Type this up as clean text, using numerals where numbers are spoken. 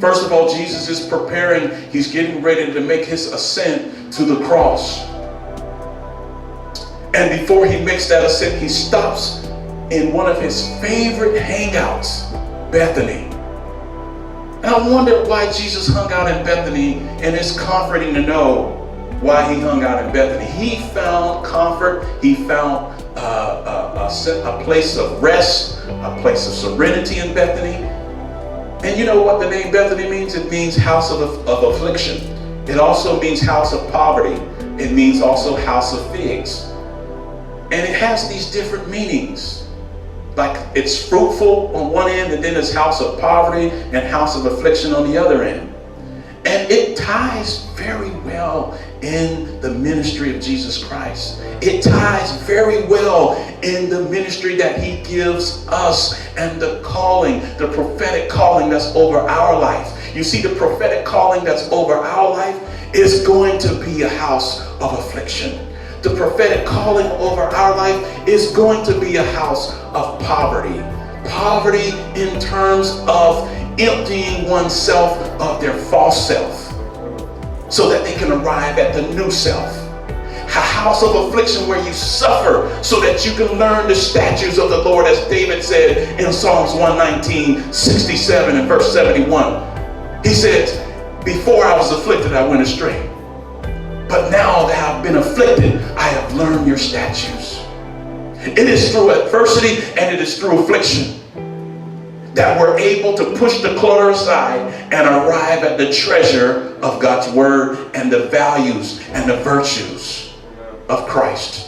First of all, Jesus is preparing. He's getting ready to make his ascent to the cross. And before he makes that ascent, he stops in one of his favorite hangouts, Bethany. And I wonder why Jesus hung out in Bethany, and it's comforting to know why he hung out in Bethany. He found comfort. He found a place of rest, a place of serenity in Bethany. And you know what the name Bethany means? It means house of affliction. It also means house of poverty. It means also house of figs. And it has these different meanings. Like it's fruitful on one end, and then it's house of poverty and house of affliction on the other end. And it ties very well in the ministry of Jesus Christ. It ties very well in the ministry that he gives us and the calling, the prophetic calling that's over our life. You see, the prophetic calling that's over our life is going to be a house of affliction. The prophetic calling over our life is going to be a house of poverty. Poverty in terms of emptying oneself of their false self so that they can arrive at the new self. A house of affliction where you suffer so that you can learn the statutes of the Lord, as David said in Psalms 119, 67 and verse 71. He said, before I was afflicted, I went astray. But now that I've been afflicted, I have learned your statutes. It is through adversity and it is through affliction that we're able to push the clutter aside and arrive at the treasure of God's word and the values and the virtues of Christ.